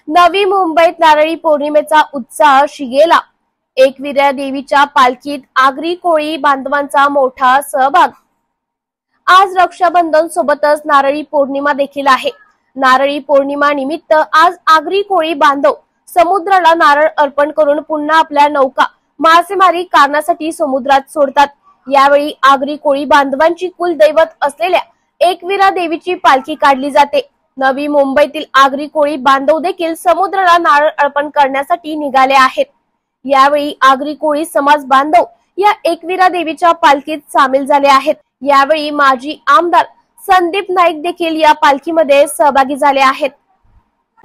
नवी मुंबईत नारळी पौर्णिमेचा उत्साह शिगेला। एकविरा देवीच्या पालखीत आगरी कोळी बांधवांचा मोठा सहभाग। आज रक्षाबंधन सोबतच नारळी पौर्णिमा देखील आहे। नारळी पौर्णिमा निमित्त आज आगरी कोळी बांधव समुद्राला नारळ अर्पण करून पुन्हा आपल्या नौका मासेमारी करण्यासाठी समुद्रात सोडतात। यावेळी आगरी कोळी बांधवांची कुलदैवत असलेल्या एकविरा देवीची पालखी काढली जाते। नवी मुंबईतील आगरी कोळी बांधव देखील समुद्राला नारळ अर्पण करण्यासाठी निघाले आहेत। यावेळी आगरी कोळी समाज बांधव या एकविरा देवीच्या पालखीत सामील झाले आहेत। यावेळी माजी आमदार संदीप नाईक देखील या पालखीमध्ये सहभागी झाले आहेत।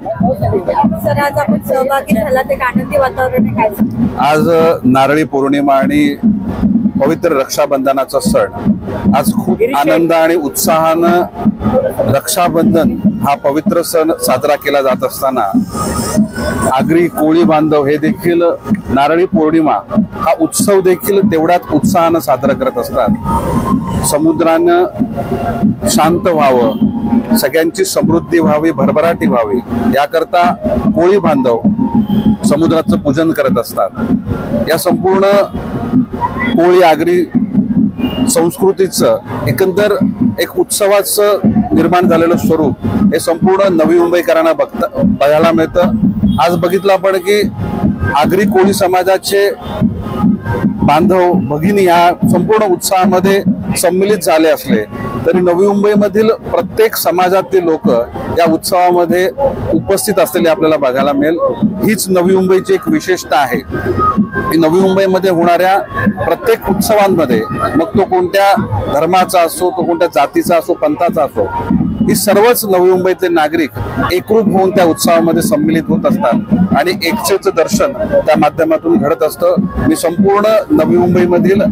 सर, आज आपण सहभागी झाला ते आनंदी वातावरण आहे काय? आज नारळी पौर्णिमा आणि पवित्र रक्षाबंधनाचा सण आज खूप आनंद आणि उत्साहानं रक्षाबंधन हा पवित्र सण साजरा केला जात असताना आगरी कोळी बांधव हे देखील नारळी पौर्णिमा हा उत्सव देखील तेवढ्याच उत्साहानं साजरा करत असतात। समुद्रानं शांत व्हावं, सगळ्यांची समृद्धी व्हावी, भरभराटी व्हावी याकरता कोळी बांधव समुद्राचं पूजन करत असतात। या संपूर्ण कोळी आगरी संस्कृतीचं एकंदर एक उत्सवाचं निर्माण झालेलं स्वरूप हे संपूर्ण नवी मुंबईकरांना बघायला मिळतं। आज बघितलं आपण की आगरी कोळी समाजाचे बांधव भगिनी या संपूर्ण उत्साहामध्ये सम्मिलित झाले असले तरी नवी मुंबईमधील प्रत्येक समाजातील लोक या उत्सवामध्ये उपस्थित असलेले आपल्याला बघायला मिळेल। हीच नवी मुंबईची एक विशेषता आहे की नवी मुंबईमध्ये होणाऱ्या प्रत्येक उत्सवांमध्ये मग तो कोणत्या धर्माचा असो, तो कोणत्या जातीचा असो, पंथाचा असो, ही सर्वच नवी मुंबईतले नागरिक एकरूप होऊन त्या उत्सवामध्ये सम्मिलित होत असतात आणि एकतेचं दर्शन त्या माध्यमातून घडत असतं। मी संपूर्ण नवी मुंबईमधील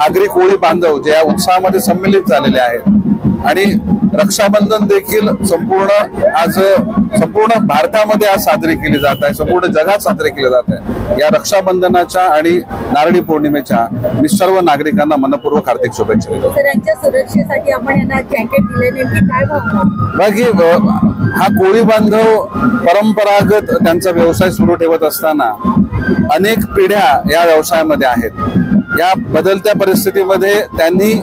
आगरी कोळी बांधव जे या उत्सवामध्ये सम्मिलित झालेले आहेत आणि रक्षाबंधन देखील संपूर्ण भारतामध्ये आज साजरी केली जात आहे, संपूर्ण जगात साजरी केली जात आहे। या रक्षाबंधनाच्या आणि नारळी पौर्णिमेच्या मी सर्व नागरिकांना मनपूर्वक हार्दिक शुभेच्छा देतो। त्यांच्या सुरक्षेसाठी आपण यांना जॅकेट दिले, नेमकी काय भावना? बाकी हा कोळी बांधव परंपरागत त्यांचा व्यवसाय सुरू ठेवत असताना अनेक पिढ्या या व्यवसायामध्ये आहेत। या बदलत्या परिस्थितीमध्ये त्यांनी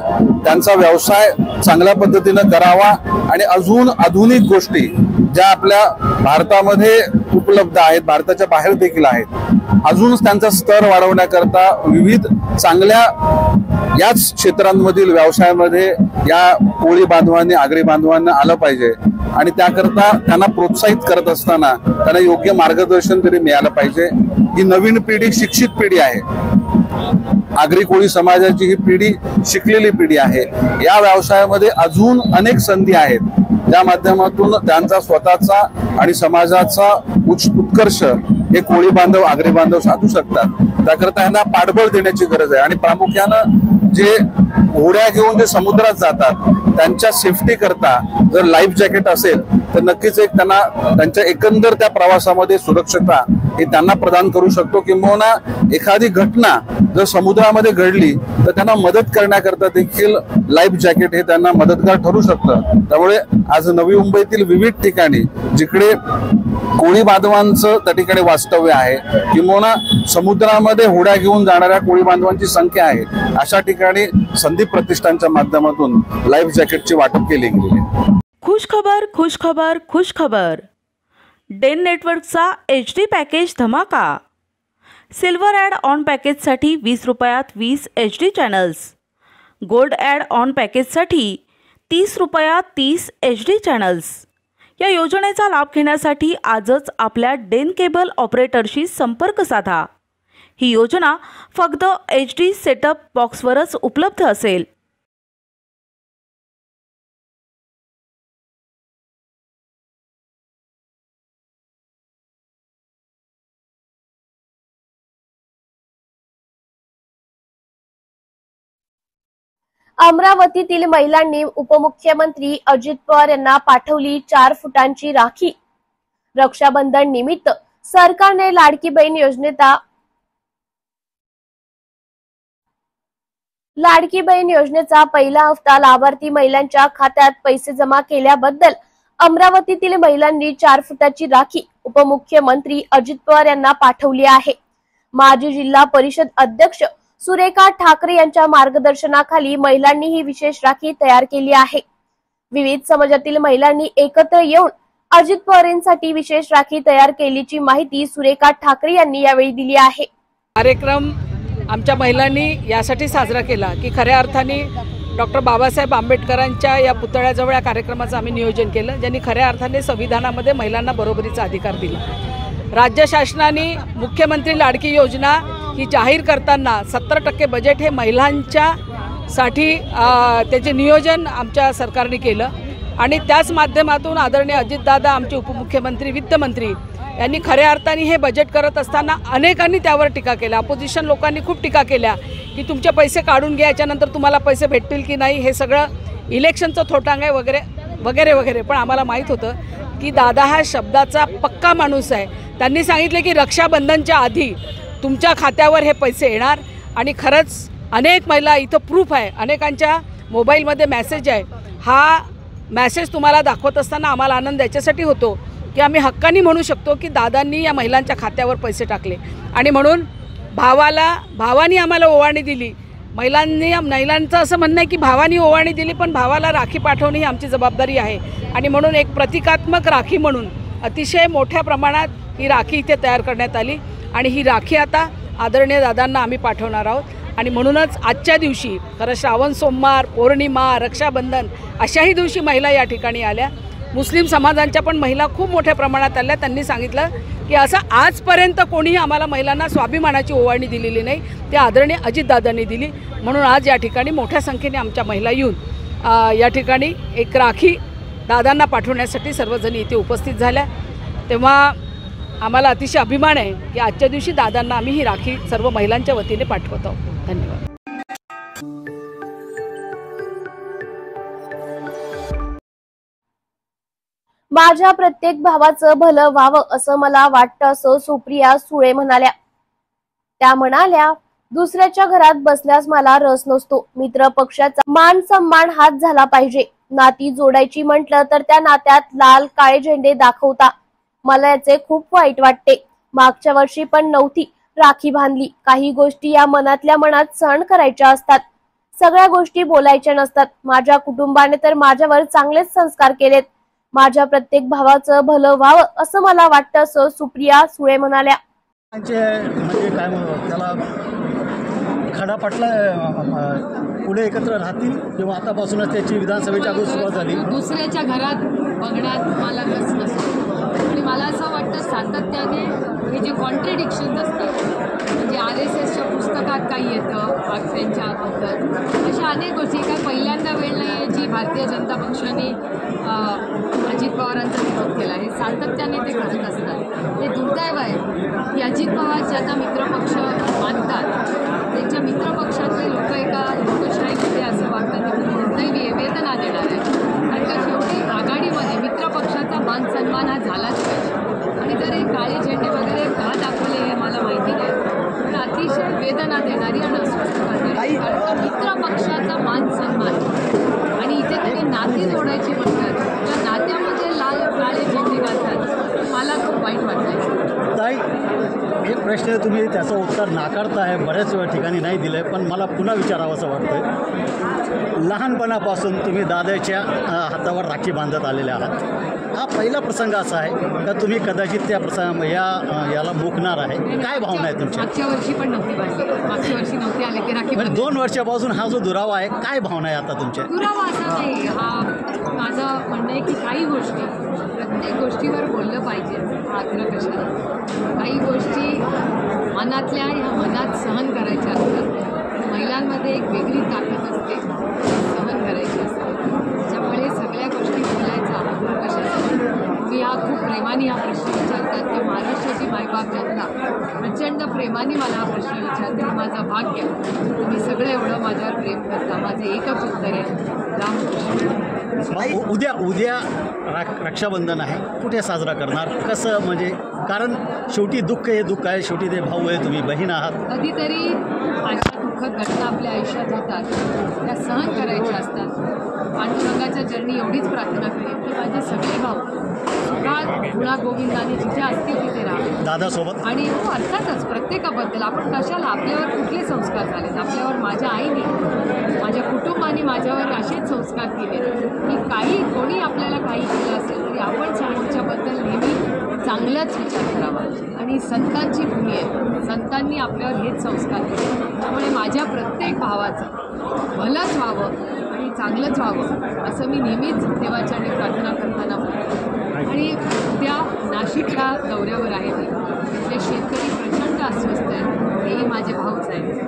त्यांचा व्यवसाय चांगल्या पद्धतीने करावा आणि अजून आधुनिक गोष्टी ज्या आपल्या भारतामध्ये उपलब्ध आहेत, भारताच्या बाहेर देखील आहेत, अजून त्यांचा स्तर वाढवण्याकरता विविध चांगल्या याच क्षेत्रांमधील व्यवसायामध्ये या कोळी बांधवांनी, आगरी बांधवांना आलं पाहिजे आणि त्याकरता त्यांना प्रोत्साहित करत असताना त्यांना योग्य मार्गदर्शन तरी मिळालं पाहिजे। ही नवीन पिढी शिक्षित पिढी आहे, आगरी कोळी समाजाची ही पिढी शिकलेली पिढी आहे। या व्यवसायामध्ये अजून अनेक संधी आहेत ज्या माध्यमातून त्यांचा स्वतःचा आणि समाजाचा उत्कर्ष हे कोळी बांधव, आगरी बांधव साधू शकतात। त्याकरता यांना पाठबळ देण्याची गरज आहे आणि प्रामुख्यानं जे होड्या घेऊन जे समुद्रात जातात त्यांच्या सेफ्टी करता जर लाईफ जॅकेट असेल तर नक्कीच एक त्यांना त्यांच्या एकंदर त्या प्रवासामध्ये सुरक्षता हे त्यांना प्रदान करू शकतो। किंबहुना एखादी घटना जर समुद्रामध्ये घडली तर त्यांना मदत करण्याकरता देखील लाईफ जॅकेट हे त्यांना मदतगार ठरू शकतं। त्यामुळे आज नवी मुंबईतील विविध ठिकाणी जिकडे कोळी बांधवांचं त्या ठिकाणी वास्तव्य आहे किंबहुना समुद्रामध्ये होड्या घेऊन जाणाऱ्या कोळी बांधवांची संख्या आहे, अशा ठिकाणी संदीप प्रतिष्ठानच्या माध्यमातून लाईफ जॅकेटची वाटप केली गेली आहे। खुश खबर, खुश खबर, खुश खबर। डेन नेटवर्कचा HD पॅकेज धमाका। सिल्वर ॲड ऑन पॅकेजसाठी 20 रुपयात 20 HD channels, gold add on पॅकेजसाठी 30 रुपयात 30 HD चॅनल्स। या योजनेचा लाभ घेण्यासाठी आजच आपल्या डेन केबल ऑपरेटरशी संपर्क साधा। ही योजना फक्त HD सेटअप बॉक्सवरच उपलब्ध असेल। अमरावतीतील महिलांनी उपमुख्यमंत्री अजित पवार यांना पाठवली 4 फुटांची राखी। रक्षाबंधन निमित्त सरकारने लाडकी बहीण योजनेचा पहिला हप्ता लाभार्थी महिलांच्या खात्यात पैसे जमा केल्याबद्दल अमरावतीतील महिलांनी 4 फुटाची राखी उपमुख्यमंत्री अजित पवार यांना पाठवली आहे। माजी जिल्हा परिषद अध्यक्ष सुरेखा ठाकरे यांच्या मार्गदर्शनाखाली महिलांनी ही विशेष राखी तयार केली आहे। विविध समाजातील महिलांनी एकत्र येऊन अजित पवारांसाठी विशेष राखी तयार केल्याची माहिती सुरेखा ठाकरे यांनी यावेळी दिली आहे। कार्यक्रम आमच्या महिलांनी यासाठी साजरा केला की खऱ्या अर्थाने डॉक्टर बाबासाहेब आंबेडकरांच्या या पुतळ्याजवळ या कार्यक्रमाचं आम्ही नियोजन केलं, ज्यांनी खऱ्या अर्थाने संविधानामध्ये महिलांना बरोबरीचा अधिकार दिला। राज्य शासनाने मुख्यमंत्री लाडकी योजना ही जाहीर करताना 70% बजेट हे महिलांच्यासाठी त्याचे नियोजन आमच्या सरकारने केलं आणि त्याच माध्यमातून आदरणीय अजितदादा आमचे उपमुख्यमंत्री वित्तमंत्री यांनी खऱ्या अर्थाने हे बजेट करत असताना अनेकांनी त्यावर टीका केल्या। अपोजिशन लोकांनी खूप टीका केल्या की तुमचे पैसे काढून घ्या, याच्यानंतर तुम्हाला पैसे भेटतील की नाही, हे सगळं इलेक्शनचं थोटांग आहे वगैरे वगैरे वगैरे। पण आम्हाला माहीत होतं की दादा हा शब्दाचा पक्का माणूस आहे। त्यांनी सांगितले की रक्षाबंधनच्या आधी तुमच्या खात्यावर हे पैसे येणार आणि खरंच अनेक महिला इथं प्रूफ आहे, अनेकांच्या मोबाईलमध्ये मेसेज आहे। हा मेसेज तुम्हाला दाखवत असताना आम्हाला आनंद याच्यासाठी होतो की आम्ही हक्कानी म्हणू शकतो की दादांनी या महिलांच्या खात्यावर पैसे टाकले आणि म्हणून भावानी आम्हाला ओवाळणी दिली। महिलांचं असं म्हणणं आहे की भावानी ओवाळणी दिली, पण भावाला राखी पाठवणे ही आमची जबाबदारी आहे आणि म्हणून एक प्रतिकात्मक राखी म्हणून अतिशय मोठ्या प्रमाणात ही राखी इथे तयार करण्यात आली आणि ही राखी आता आदरणीय दादांना आम्ही पाठवणार आहोत। आणि म्हणूनच आजच्या दिवशी खरं श्रावण सोमवार, पौर्णिमा, रक्षाबंधन अशाही दिवशी महिला या ठिकाणी आल्या। मुस्लिम समाजांच्या पण महिला खूप मोठ्या प्रमाणात आल्या। त्यांनी सांगितलं की असं आजपर्यंत कोणीही आम्हाला महिलांना स्वाभिमानाची ओवाळणी दिलेली नाही, ते आदरणीय अजितदादांनी दिली। म्हणून आज या ठिकाणी मोठ्या संख्येने आमच्या महिला येऊन या ठिकाणी एक राखी दादांना पाठवण्यासाठी सर्वजण इथे उपस्थित झाल्या। तेव्हा आम्हाला अतिशय अभिमान आहे की आजच्या दिवशी दादांना आम्ही ही राखी सर्व महिलांच्या वतीने पाठवत आहोत। धन्यवाद। माझ्या प्रत्येक भावाचं भलं व्हावं असं मला वाटतं, असं सुप्रिया सुळे म्हणाल्या। त्या म्हणाल्या, दुसऱ्याच्या घरात बसल्यास मला रस नसतो। मित्र पक्षाचा मान सन्मान हाच झाला पाहिजे। नाती जोडायची म्हटलं तर त्या नात्यात लाल काळे झेंडे दाखवता। मला याचे खूप वाईट वाटते। मागच्या वर्षी पण नव्हती राखी बांधली। काही गोष्टी या मनातल्या मनात सहन करायच्या असतात, सगळ्या गोष्टी बोलायच्या नसतात। माझ्या कुटुंबाने तर माझ्यावर चांगलेच संस्कार केलेत। माझ्या प्रत्येक भावाचं भलं व्हावं असं मला वाटतं, असं सुप्रिया सुळे म्हणाल्या। म्हणजे काय त्याला खडापाटला पुढे एकत्र राहतील किंवा आतापासूनच त्याची विधानसभेच्या अगोदर सुरुवात झाली। दुसऱ्याच्या घरात बघण्यात मला रस नसतो आणि मला असं वाटतं सातत्याने हे जे कॉन्ट्रडिक्शन्स असतात, म्हणजे RSSच्या पुस्तकात काही येतं त्यांच्याबद्दल, अशा अनेक गोष्टी काय पहिल्यांदा वेळ नाही आहे जी भारतीय जनता पक्षाने अजित पवारांचा विरोध केला आहे। सातत्याने ते करत असतात। हे दुर्दैव आहे की अजित पवार ज्यांना मित्रपक्ष मानतात त्यांच्या मित्रपक्षातले लोक एका लोकशाहीमध्ये असं वागतात की दुर्दैवी आहे, वेदना देणार आहे। कारण का शेवटी आघाडीमध्ये मित्रपक्षाचा मान सन्मान हा झालाच पाहिजे आणि जर हे काळे झेंडे वगैरे का दाखवले हे मला माहिती नाही, पण अतिशय वेदना देणारी आणि अस्वस्थ करणारी, कारण का मित्रपक्षाचा मान सन्मान आणि इथे तुम्ही नाती जोडायची म्हणतात, त्या नात्यामध्ये लाल काळे झेंडे घालतात, मला खूप वाईट वाटतं। ताई, एक प्रश्न तुम्ही त्याचं उत्तर नाकारताय, बऱ्याच ठिकाणी नाही दिलं आहे, पण मला पुन्हा विचारावं असं वाटतं। लहानपणापासून तुम्ही दादाच्या हातावर राखी बांधत आलेले आहात। हा पहिला प्रसंग असा आहे का तुम्ही कदाचित त्या प्रसंग याला मुकणार आहे, काय भावना आहे तुमची? मागच्या वर्षी पण नव्हती बांधली, मागच्या वर्षी नव्हती आले की राखी पण 2 वर्षापासून हा जो दुरावा आहे, काय भावना आहे आता तुमच्या? दुरावा असा नाही, हा माझं म्हणणं आहे की काही गोष्टी प्रत्येक गोष्टीवर बोललं पाहिजे। आग्रह कशाला, काही गोष्टी मनातल्या ह्या मनात सहन करायच्या असतात। महिलांमध्ये एक वेगळी ताकद असते, सहन करायची असते, त्याच्यामुळे सगळ्या गोष्टी बोलायचा आग्रह कशाला। मी हा खूप प्रेमाने हा प्रश्न विचारतात की महाराष्ट्राची मायबाप जनता प्रचंड प्रेमाने मला हा प्रश्न विचारते, माझं भाग्य तुम्ही सगळे एवढं माझ्यावर प्रेम करता। माझं एकच उत्तर आहे, रामकृष्ण। उद्या रक्षाबंधन आहे, कुठे साजरा करणार, कसं, म्हणजे कारण शेवटी दुःख हे दुःख आहे, शेवटी ते भाऊ आहे, तुम्ही बहीण आहात। कधीतरी अशा दुःखद घटना आपल्या आयुष्यात होतात त्या सहन करायच्या असतात. पांडुरंगाच्या चरणी एवढीच प्रार्थना करेन की माझे सगळे भाऊ सुखात गुणागोविंदाने जिथे असतील तिथे राहा दादासोबत. आणि हो अर्थातच प्रत्येकाबद्दल आपण कशाला आपल्यावर कुठले संस्कार झालेत, आपल्यावर माझ्या आईने माझ्या कुटुंबाने माझ्यावर असेच संस्कार केले की काही कोणी आपल्याला काही केलं असेल तरी आपण समोरच्याबद्दल नेहमी चांगलाच विचार करावा. आणि संतांची भूमी आहे, संतांनी आपल्यावर हेच संस्कार केले. त्यामुळे माझ्या प्रत्येक भावाचं भलंच व्हावं आणि चांगलंच व्हावं असं मी नेहमीच देवाच्या प्रार्थना करताना म्हणतो. आणि उद्या नाशिकच्या दौऱ्यावर आहे मी. तिथले शेतकरी प्रचंड अस्वस्थ आहेत, हेही माझे भाऊच आहेत.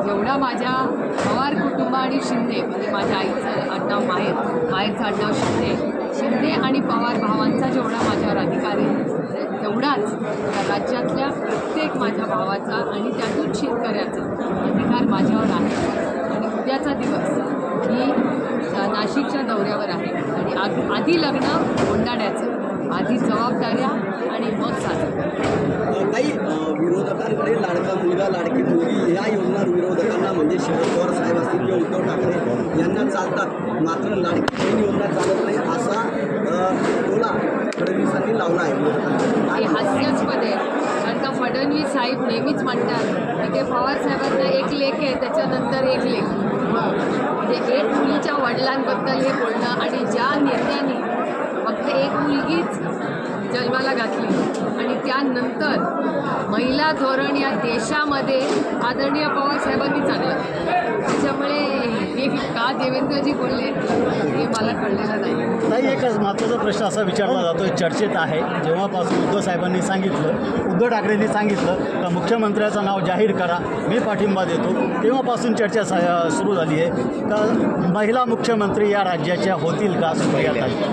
जेवढा माझ्या पवार कुटुंब आणि शिंदे म्हणजे माझ्या आईचं आडनाव माहेरचं आडनाव शिंदे आणि पवार भावांचा जेवढा माझ्यावर अधिकार आहे तेवढाच राज्यातल्या प्रत्येक माझ्या भावाचा आणि त्यातून शेतकऱ्याचा अधिकार माझ्यावर आहे. आणि उद्याचा दिवस ही नाशिकच्या दौऱ्यावर आहे आणि आधी लग्न कोंडाण्याचं, आधी जबाबदाऱ्या आणि मग साजरं. काही विरोधकांकडे लाडका मुलगा लाडकी मुलगी या योजना विरोधकांना म्हणजे शरद पवार साहेब असतील किंवा उद्धव ठाकरे यांना चालतात, मात्र लाडकी बहीण योजना चालत नाही असा टोला फडणवीसांनी लावला आहे विरोधकांना. हे हास्यास्पद आहे कारण का फडणवीस साहेब नेहमीच म्हणतात की ते पवार साहेबांना एक लेख आहे त्याच्यानंतर एक लेख. म्हणजे एक मुलीच्या वडिलांबद्दल हे बोलणं आणि ज्या नेत्यांनी फक्त एक मुलगीच जन्माला घातली आणि त्यानंतर महिला धोरण या देशामध्ये आदरणीय पवार साहेबांनी चाललं. त्याच्यामुळे हे का देवेंद्रजी बोलले हे मला कळलेलं नाही. एकच महत्त्वाचा प्रश्न असा विचारला जातो, चर्चेत आहे. जेव्हापासून उद्धव ठाकरेंनी सांगितलं का मुख्यमंत्र्याचं नाव जाहीर करा, मी पाठिंबा देतो, तेव्हापासून चर्चा सुरू झाली आहे का महिला मुख्यमंत्री या राज्याच्या होतील का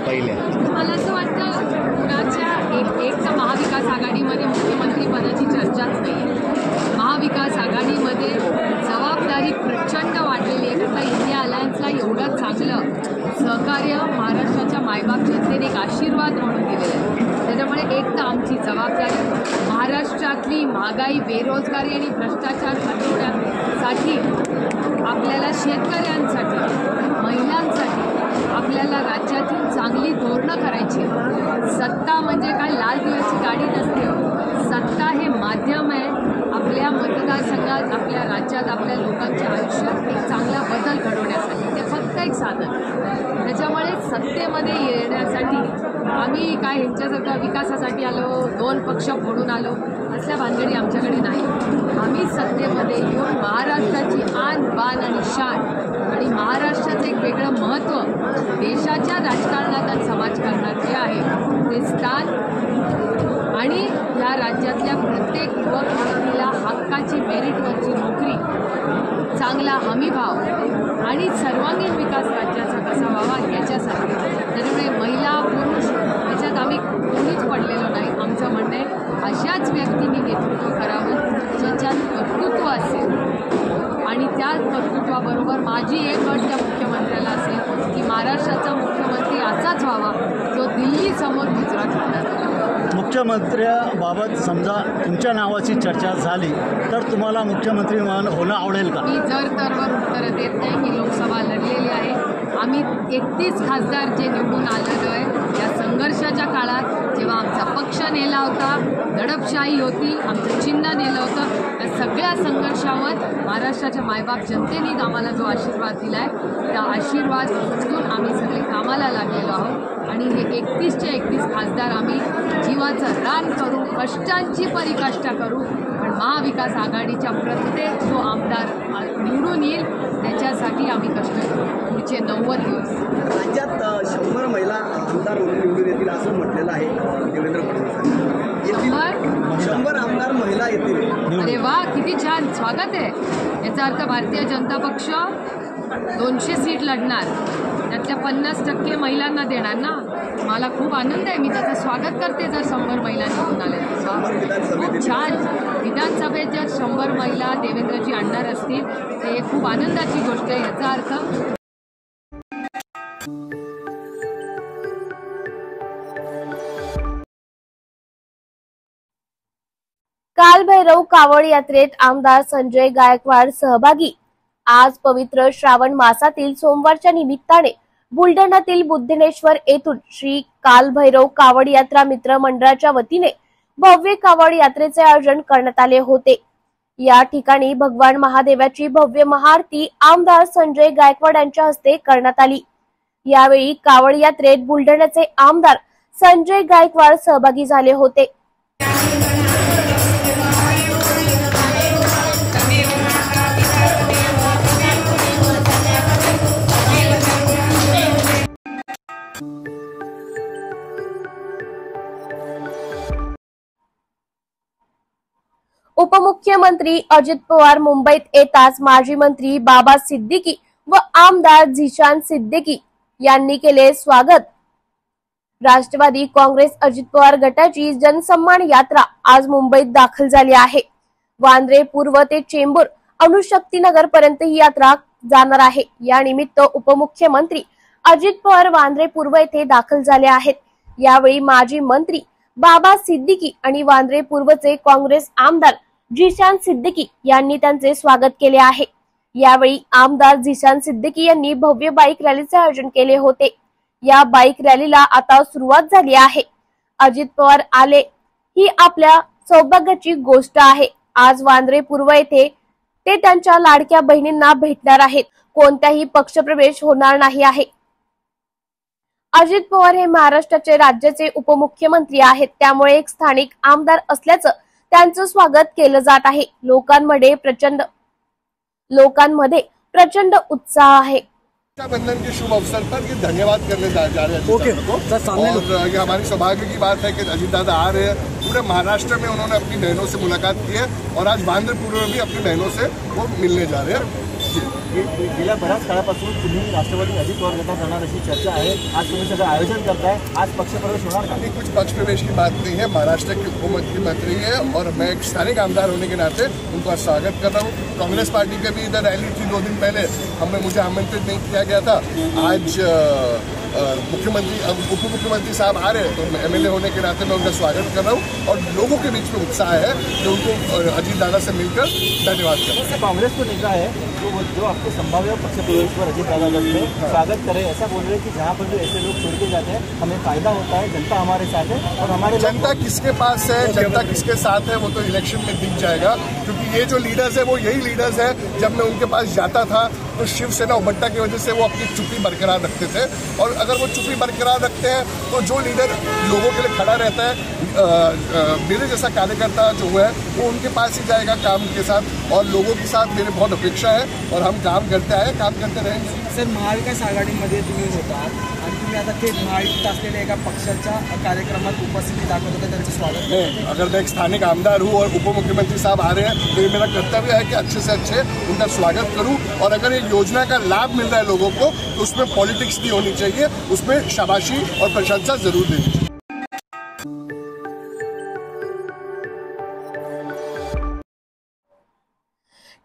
पहिल्या. मला असं वाटतं कुणाच्या एक तर महाविकास आघाडीमध्ये मुख्यमंत्रीपदाची चर्चाच नाही आहे. महाविकास आघाडीमध्ये जबाबदारी प्रचंड वाढलेली आहे. आता इंडिया अलायन्सला एवढं चांगलं सहकार्य महाराष्ट्राच्या मायबाप जनतेने एक आशीर्वाद म्हणून दिलेला आहे. त्याच्यामुळे एक तर आमची जबाबदारी महाराष्ट्रातली महागाई, बेरोजगारी आणि भ्रष्टाचार हटवण्यासाठी आपल्याला शेतकऱ्यांसाठी, महिलांसाठी आपल्याला राज्यातील चांगली धोरणं करायची. सत्ता म्हणजे काय लाल दिव्याची गाडी नसते. सत्ता हे माध्यम आहे आपल्या मतदारसंघात, आपल्या राज्यात, आपल्या लोकांच्या आयुष्यात एक चांगला बदल घडवण्यासाठी. ते फक्त एक साधन. त्याच्यामुळे सत्तेमध्ये येण्यासाठी आम्ही काय ह्यांच्यासारखं विकासासाठी आलो, 2 पक्ष फोडून आलो असल्या भानगडी आमच्याकडे नाही. आम्ही सत्तेमध्ये येऊन महाराष्ट्राची आन बान आणि शान आणि महाराष्ट्राचं एक वेगळं महत्त्व देशाच्या राजकारणात आणि समाजकारणात जे आहे ते स्थान आणि या राज्यातल्या प्रत्येक युवक युवतीला हक्काची मेरिटवरची नोकरी, चांगला हमीभाव आणि सर्वांगीण विकास राज्याचा कसा व्हावा याच्यासाठी. त्याच्यामुळे महिला पुरुष याच्यात आम्ही कोणीच पडलेलो नाही. आमचं म्हणणं आहे अशाच व्यक्तींनी नेतृत्व करावं ज्याच्यात कर्तृत्व असेल आणि त्या कर्तृत्वाबरोबर माझी एक अट त्या मुख्यमंत्र्याला असेल की महाराष्ट्राचा मुख्यमंत्री असाच व्हावा जो दिल्लीसमोर गुजरात होणार. मुख्यमंत्र्याबाबत समजा तुमच्या नावाची चर्चा झाली तर तुम्हाला मुख्यमंत्री होणं आवडेल का? मी जर तरवर उत्तरं देत नाही. मी लोकसभा लढलेली आहे. आम्ही 31 खासदार जे निवडून आलेलो आहे या संघर्षाच्या काळात जेव्हा आमचा पक्ष नेला होता, दडपशाही होती, आमचं चिन्ह नेलं होतं, त्या सगळ्या संघर्षावर महाराष्ट्राच्या मायबाप जनतेने आम्हाला जो आशीर्वाद दिला आहे त्या आशीर्वाद उचलून आम्ही सगळे कामाला लागलेलो आहोत. आणि हे 31चे 31 खासदार आम्ही जीवाचं रान करू, कष्टांची परिकष्टा करू, पण महाविकास आघाडीच्या प्रत्येक जो आमदार निवडून येईल त्याच्यासाठी आम्ही कष्ट करू पुढचे 90 दिवस. राज्यात 100 महिला आमदार म्हणून निवडून येतील असं म्हटलेलं आहे देवेंद्र फडणवीसांनी. 100 आमदार महिला येतील. अरे वा, किती छान, स्वागत आहे. याचा अर्थ भारतीय जनता पक्ष 200 सीट लढणार, त्यातल्या 50% महिलांना देणार ना. मला खूप आनंद आहे. मी त्याचं स्वागत करते जर 100 महिला निवडून आल्या. खूप छान. विधानसभेत जर 100 महिला देवेंद्रजी आणणार असतील तर हे खूप आनंदाची गोष्ट आहे. याचा अर्थ कालभैरव कावड यात्रेत आमदार संजय गायकवाड सहभागी। आज पवित्र श्रावण मासातील सोमवारच्या निमित्ताने बुलढाण्यातील बुद्धनेश्वर येथून श्री कालभैरव कावड यात्रा मित्र मंडळाच्या वतीने भव्य कावड यात्रेचे आयोजन करण्यात आले होते। या ठिकाणी भगवान महादेवाची भव्य महाआरती आमदार संजय गायकवाड यांच्या हस्ते करण्यात आली। यावेळी कावड यात्रेत बुलढाण्याचे आमदार संजय गायकवाड सहभागी झाले होते। उपमुख्यमंत्री अजित पवार मुंबईत येताच माजी मंत्री बाबा सिद्दीकी व आमदार झिशान सिद्दीकी यांनी केले स्वागत। राष्ट्रवादी काँग्रेस अजित पवार गटाची जनसन्मान यात्रा आज मुंबईत दाखल झाली आहे। वांद्रे पूर्व ते चेंबूर अणुशक्तीनगर पर्यंत ही यात्रा जाणार आहे। या निमित्त उपमुख्यमंत्री अजित पवार वांद्रे पूर्व येथे दाखल झाले आहेत। यावेळी माजी मंत्री बाबा सिद्दीकी आणि वांद्रे पूर्वचे काँग्रेस आमदार झिशान सिद्दीकी यांनी त्यांचे स्वागत केले आहे। यावेळी आमदार झिशान सिद्दीकी यांनी भव्य बाईक रॅलीचे आयोजन केले होते। या बाईक रॅलीला आता सुरुवात झाली आहे। अजित पवार आले ही आपल्या सौभाग्याची गोष्ट आहे। आज वांद्रे पूर्व येथे ते त्यांच्या लाडक्या बहिणींना भेटणार आहेत। कोणत्याही पक्षप्रवेश होणार नाही आहे। अजित पवार हे महाराष्ट्राचे राज्याचे उपमुख्यमंत्री आहेत, त्यामुळे एक स्थानिक आमदार असल्याचं त्यांचं स्वागत केलं जात आहे। लोकांमध्ये प्रचंड उत्साह आहे। रक्षाबंधन के शुभ अवसर पर ये धन्यवाद करने जा रहे हैं और ये हमारी सौभाग्य की बात है कि अजीत दादा आ रहे हैं। पूरे महाराष्ट्र में उन्होंने अपनी बहनों से मुलाकात की है और आज वांद्रपूर में भी अपनी बहनों से वो मिलने जा रहे हैं। गेल्या बऱ्याच काळापासून तुम्ही राष्ट्रवादी अजित पवार गटात जाणार अशी चर्चा आहे। आज तुम्ही सगळं आयोजन करताय, आज पक्षप्रवेश होणार का? कुछ पक्ष प्रवेश की बात नहीं है। महाराष्ट्र के उपमुख्यमंत्री है और मैं एक स्थानिक आमदार होने के नाते उनका स्वागत कर रहा हूँ। कांग्रेस पार्टी की भी इधर रैली थी 2 दिन पहले, मुझे आमंत्रित नहीं किया गया था। आज उप मुख्यमंत्री साहब आ रहे हैं तो एमएलए होने के नाते मैं उनका स्वागत कर रहा हूँ और लोगों के बीच में उत्साह है कि उनको अजीत दादा से मिलकर धन्यवाद करें। कांग्रेस को निकला है जो आपके संभाव्य पक्ष प्रवेश पर अजीत दादा में स्वागत करे, ऐसा बोल रहे हैं कि जहाँ पर भी ऐसे लोग छोड़ के जाते हैं हमें फायदा होता है, जनता हमारे साथ है और हमारे जनता किसके पास है, जनता किसके साथ है वो तो इलेक्शन में दिख जाएगा। क्योंकि ये जो लीडर्स है वो यही लीडर्स है जब मैं उनके पास जाता था तो शिवसेना उबट्टा की वजह से वो अपनी चुप्पी बरकरार रखते थे और अगर वो चुप्पी बरकरार रखते हैं तो जो लीडर लोगों के लिए खड़ा रहता है, मेरे जैसा कार्यकर्ता जो है वो उनके पास ही जाएगा काम के साथ और लोगों के साथ मेरी बहुत अपेक्षा है और हम काम करते आए, काम करते रहेंगे। सर, महाविकास आघाडीमध्ये तुम्ही होता आणि तुम्ही आता थेट महायुतीत असलेल्या एका पक्षाच्या कार्यक्रमात उपस्थिती दाखवत होता, त्यांचं स्वागत नहीं, अगर मैं एक स्थानिक आमदार हूँ और उप मुख्यमंत्री साहब आ रहे हैं तो ये मेरा कर्तव्य है कि अच्छे से अच्छे उनका स्वागत करूँ और अगर ये योजना का लाभ मिल रहा है लोगों को तो उसमें पॉलिटिक्स नहीं होनी चाहिए, उसमें शाबाशी और प्रशंसा जरूर देनी चाहिए।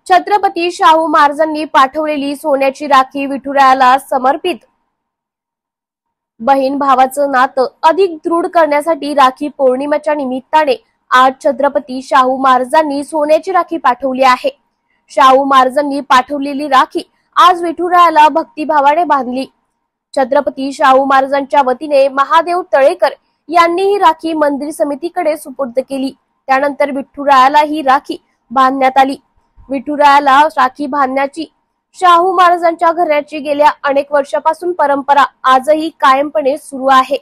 छत्रपती शाहू महाराजांनी पाठवलेली सोन्याची राखी विठुरायाला समर्पित। बहीण भावाचं नातं अधिक दृढ करण्यासाठी राखी पौर्णिमेच्या निमित्ताने आज छत्रपती शाहू महाराजांनी सोन्याची राखी पाठवली आहे। शाहू महाराजांनी पाठवलेली राखी आज विठुरायाला भक्तिभावाने बांधली। छत्रपती शाहू महाराजांच्या वतीने महादेव तळेकर यांनी ही राखी मंदिर समितीकडे सुपूर्द केली। त्यानंतर विठुरायाला ही राखी बांधण्यात आली। विठुरायाला राखी बांधण्याची शाहू महाराजांच्या घराण्याची गेल्या अनेक वर्षापासून परंपरा आजही कायमपणे सुरू आहे।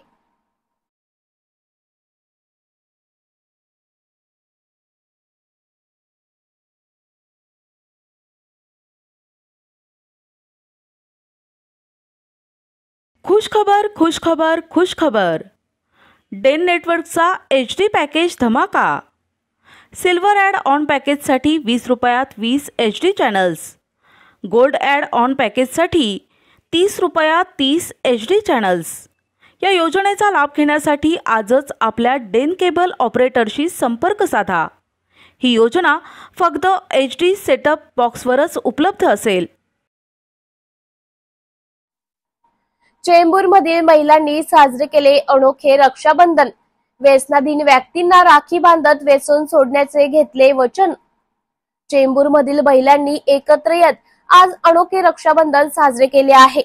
खुशखबर डेन नेटवर्कचा HD पॅकेज धमाका। सिल्वर ॲड ऑन पॅकेजसाठी 20 रुपयात 20 HD channels, gold add on पॅकेजसाठी 30 रुपयात 30 HD चॅनल्स। या योजनेचा लाभ घेण्यासाठी आजच आपल्या डेन केबल ऑपरेटरशी संपर्क साधा। ही योजना फक्त HD सेटअप बॉक्सवरच उपलब्ध असेल। चेंबूरमधील महिलांनी साजरे केले अनोखे रक्षाबंधन। व्यसनाधीन व्यक्तींना राखी बांधत व्यसन सोडण्याचे घेतले वचन। चेंबूरमधील महिलांनी एकत्र येत आज अनोखे रक्षाबंधन साजरे केले आहे।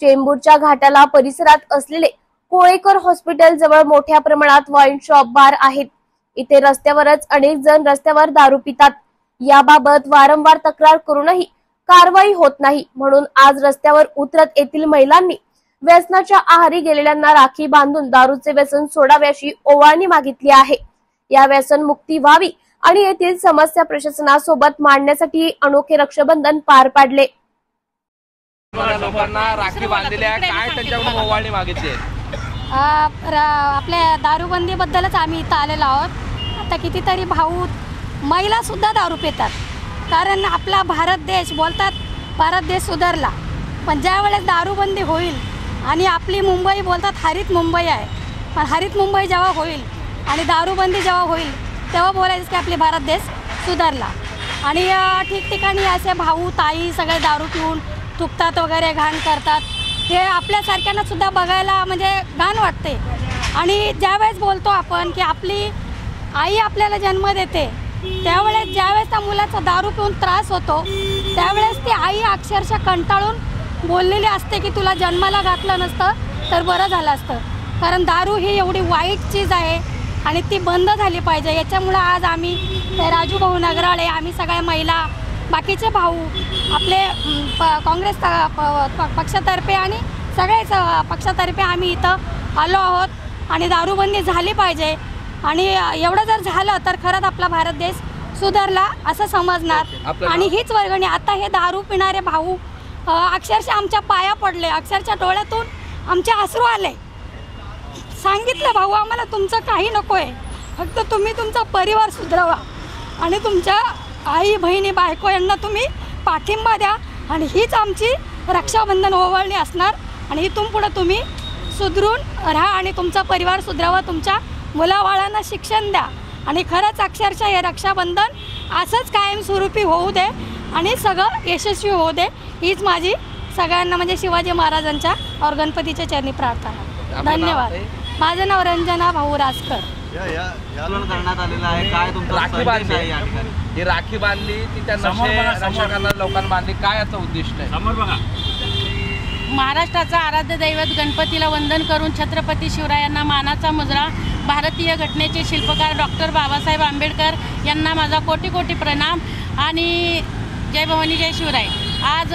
चेंबूरच्या घाटाला परिसरात असलेले कोळेकर हॉस्पिटल जवळ मोठ्या प्रमाणात वाईन शॉप बार आहेत। इथे रस्त्यावरच अनेक जण रस्त्यावर दारू पितात। याबाबत वारंवार तक्रार करूनही कारवाई होत नाही, म्हणून आज रस्त्यावर उतरत येथील महिलांनी व्यसनाच्या आहारी गेलेल्यांना राखी बांधून दारूचे व्यसन सोडाव्याची ओवाळणी मागितली आहे। या व्यसन मुक्ती व्हावी आणि येथील समस्या प्रशासनासोबत मांडण्यासाठी अनोखे रक्षाबंधन पार पाडले। लोकांना राखी बांधलेली आहे, काय त्यांच्याकडून ओवाळणी मागितली? आपल्या दारूबंदीबद्दलच आम्ही इथं आलेलो आहोत। आता कितीतरी भाऊ महिला सुद्धा दारू पितात, कारण आपला भारत देश बोलतात भारत देश सुधारला, पण ज्या वेळेस दारूबंदी होईल आणि आपली मुंबई बोलतात हरित मुंबई आहे, पण हरित मुंबई जेव्हा होईल आणि दारूबंदी जेव्हा होईल तेव्हा बोलायचं की आपले भारत देश सुधारला। आणि ठिकठिकाणी असे भाऊ ताई सगळे दारू पिऊन थुकतात वगैरे, घाण करतात, हे आपल्यासारख्यांना सुद्धा बघायला म्हणजे घाण वाटते। आणि ज्यावेळेस बोलतो आपण की आपली आई आपल्याला जन्म देते, त्यावेळेस ज्यावेळेस त्या मुलाचा दारू पिऊन त्रास होतो त्यावेळेस ती आई अक्षरशः कंटाळून बोललेली असते की तुला जन्माला घातलं नसतं तर बरं झालं असतं, कारण दारू ही एवढी वाईट चीज आहे आणि ती बंद झाली पाहिजे। याच्यामुळं आज आम्ही राजू भाऊ नगराळे, आम्ही सगळ्या महिला, बाकीचे भाऊ आपले काँग्रेस पक्षातर्फे आणि सगळेच पक्षातर्फे आम्ही इथं आलो आहोत आणि दारूबंदी झाली पाहिजे। आणि एवढं जर झालं तर खरंच आपला भारत देश सुधारला असं समजणार। आणि हीच वर्गणी आता हे दारू पिणारे भाऊ अक्षरशः आमच्या पाया पडले, अक्षरशः डोळ्यातून आमचे अश्रू आले। सांगितलं भाऊ आम्हाला तुमचं काही नको आहे, फक्त तुम्ही तुमचा परिवार सुधारवा आणि तुमच्या आई बहिणी बायको यांना तुम्ही पाठिंबा द्या आणि हीच आमची रक्षाबंधन ओवाळणी असणार। आणि इथून पुढे तुम्ही सुधरून राहा आणि तुमचा परिवार सुधारावा, तुमच्या मुलाबाळांना शिक्षण द्या आणि खरंच अक्षरशः हे रक्षाबंधन असंच कायमस्वरूपी होऊ दे आणि सगळं यशस्वी होऊ दे, हीच माझी सगळ्यांना म्हणजे शिवाजी महाराजांच्या और गणपतीच्या चरणी प्रार्थना। धन्यवाद। माझं नाव रंजना भाऊ रासकर। करण्यात आलेलं आहे, काय तुमचं राखी बांधली आहे या ठिकाणी? ही राखी बांधली ती त्या नशा करणाऱ्या लोकांना बांधली, काय याचं उद्दिष्ट आहे? समोर बघा। महाराष्ट्राचं आराध्य दैवत गणपतीला वंदन करून छत्रपती शिवरायांना मानाचा मुजरा, भारतीय घटनेचे शिल्पकार डॉक्टर बाबासाहेब आंबेडकर यांना माझा कोटी कोटी प्रणाम आणि जय भवानी जय शिवराय। आज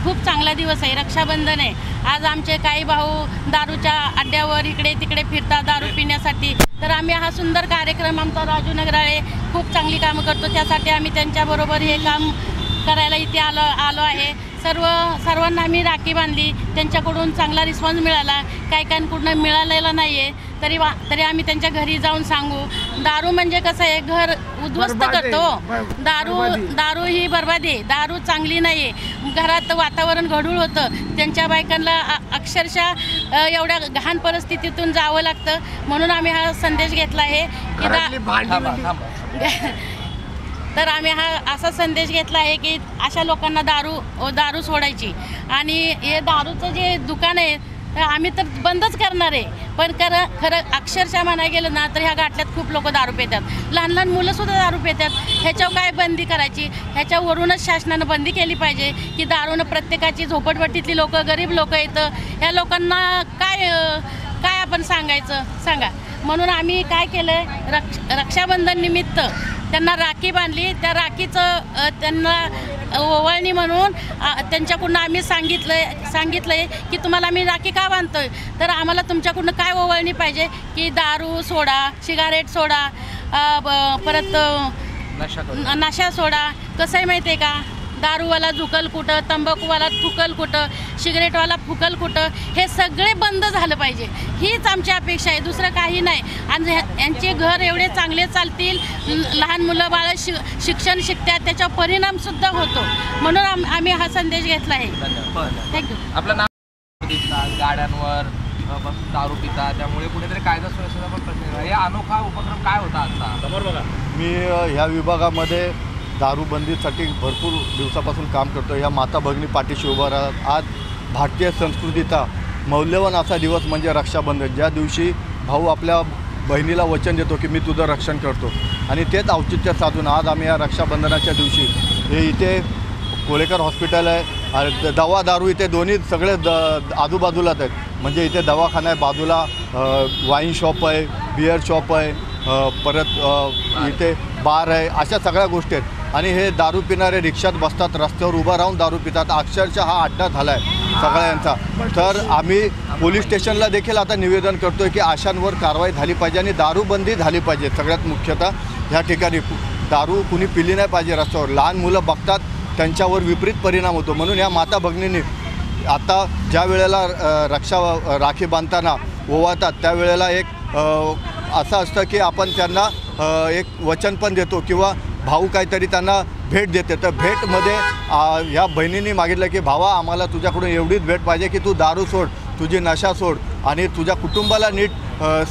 खूप चांगला दिवस आहे, रक्षाबंधन आहे। आज आमचे काही भाऊ दारूच्या अड्ड्यावर इकडे तिकडे फिरतात दारू पिण्यासाठी, तर आम्ही हा सुंदर कार्यक्रम, आमचा राजू नगराळे खूप चांगली कामं करतो, त्यासाठी आम्ही त्यांच्याबरोबर हे काम करायला इथे आलो आहे। सर्वांना आम्ही राखी बांधली, त्यांच्याकडून चांगला रिस्पॉन्स मिळाला, काहीकांकडून मिळालेला नाही आहे, तरी आम्ही त्यांच्या घरी जाऊन सांगू। दारू म्हणजे कसं आहे, घर उद्ध्वस्त करतो, दारू ही बरबादी, दारू चांगली नाही आहे, घरात वातावरण गढूळ होतं, त्यांच्या बायकांना अक्षरशः एवढ्या घाण परिस्थितीतून जावं लागतं, म्हणून आम्ही हा संदेश घेतला आहे तर आम्ही हा असा संदेश घेतला आहे की अशा लोकांना दारू सोडायची। आणि हे दारूचं जे दुकान आहे आम्ही तर बंदच करणार आहे, पण खरं अक्षरशः म्हणायला गेलं ना तर ह्या गाठल्यात खूप लोक दारू पितात, लहान लहान मुलंसुद्धा दारू पितात। ह्याच्यावर काय बंदी करायची? ह्याच्यावरूनच शासनानं बंदी केली पाहिजे की दारूनं प्रत्येकाची झोपडपट्टीतली लोक, गरीब लोक येतं, ह्या लोकांना काय आपण सांगायचं सांगा। म्हणून आम्ही काय केलं आहे, रक्षाबंधन निमित्त त्यांना राखी बांधली, त्या राखीचं त्यांना ओवाळणी म्हणून त्यांच्याकडून आम्ही सांगितलंय की तुम्हाला आम्ही राखी का बांधतोय, तर आम्हाला तुमच्याकडून काय ओवाळणी पाहिजे की दारू सोडा, सिगारेट सोडा, परत नशा सोडा। कसं आहे माहिती आहे का, दारूवाला झुकल कुठं, तंबाखूवाला थुकल कुठं, सिगरेटवाला फुकल कुठं, हे सगळे बंद झालं पाहिजे, हीच आमची अपेक्षा आहे, दुसरं काही नाही। आणि यांचे घर एवढे चांगले चालतील, लहान मुलं बाळं शिक्षण शिकतात, त्याचा परिणामसुद्धा होतो, म्हणून आम्ही हा संदेश घेतला आहे। थँक्यू। आपलं नाव गाड्यांवर दारू पिता, त्यामुळे कुठेतरी कायदा सुव्यवस्थेचा पण प्रश्न आहे, हा अनोखा उपक्रम काय होता आजचा? समोर बघा। मी ह्या विभागामध्ये दारूबंदीसाठी भरपूर दिवसापासून काम करतो। या माता भगिनी पाठीशी उभा राहतात। आज भारतीय संस्कृतीचा मौल्यवान असा दिवस म्हणजे रक्षाबंधन, ज्या दिवशी भाऊ आपल्या बहिणीला वचन देतो की मी तुझं रक्षण करतो. आणि तेच औचित्य साधून आज आम्ही या रक्षाबंधनाच्या दिवशी हे इथे कोळेकर हॉस्पिटल आहे, दवा दारू इथे दोन्ही सगळे आजूबाजूलाच आहेत. म्हणजे इथे दवाखाना आहे, बाजूला वाईन शॉप आहे, बिअर शॉप आहे, परत इथे बार आहे, अशा सगळ्या गोष्टी आहेत. आणि हे दारू पिणारे रिक्षात बसतात, रस्त्यावर उभं राहून दारू पितात. अक्षरशः हा अड्डा झाला आहे सगळ्यांचा. तर आम्ही पोलीस स्टेशनला देखील आता निवेदन करतो आहे की अशांवर कारवाई झाली पाहिजे आणि दारूबंदी झाली पाहिजे. सगळ्यात मुख्यतः ह्या ठिकाणी दारू कुणी पिली नाही पाहिजे रस्त्यावर. लहान मुलं बघतात, त्यांच्यावर विपरीत परिणाम होतो. म्हणून या माता भगिनींनी आता ज्या वेळेला राखी बांधताना ओवाळतात त्यावेळेला एक असं असतं की आपण त्यांना एक वचन पण देतो किंवा भाऊ काहीतरी त्यांना भेट देते. तर भेटमध्ये ह्या बहिणींनी मागितलं की भावा आम्हाला तुझ्याकडून एवढीच भेट पाहिजे की तू दारू सोड, तुझी नशा सोड आणि तुझ्या कुटुंबाला नीट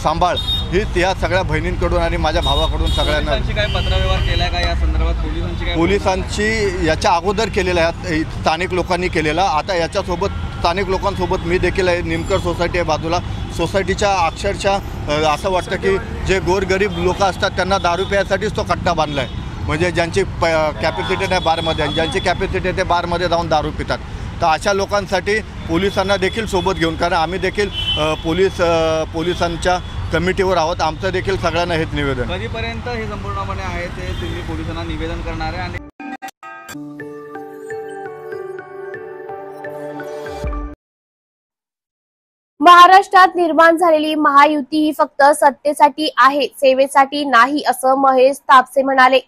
सांभाळ. ही या सगळ्या बहिणींकडून आणि माझ्या भावाकडून सगळ्यांना. काय पत्रव्यवहार केला का या संदर्भात पोलिसांची याच्या अगोदर केलेला आहे, स्थानिक लोकांनी केलेला. आता याच्यासोबत स्थानिक लोकांसोबत मी देखील आहे. निमकर सोसायटी आहे बाजूला. सोसायटीच्या अक्षरशः असं वाटतं की जे गोरगरीब लोक असतात त्यांना दारू प्यायसाठीच तो कट्टा बांधला आहे. म्हणजे ज्यांची कॅपॅसिटी नाही बारमध्ये आणि ज्यांची कॅपॅसिटी ते बारमध्ये जाऊन दारू पितात. तर अशा लोकांसाठी पोलिसांना देखील सोबत घेऊन, कारण आम्ही देखील पोलिसांच्या कमिटीवर आहोत, आमचं देखील सगळ्यांना हेच निवेदन. कधीपर्यंत हे संपूर्णपणे आहे ते तुम्ही पोलिसांना निवेदन करणार आहे? आणि महाराष्ट्रात निर्माण झालेली महायुती ही फक्त सत्तेसाठी आहे, सेवेसाठी नाही, असं महेश तापसे म्हणाले.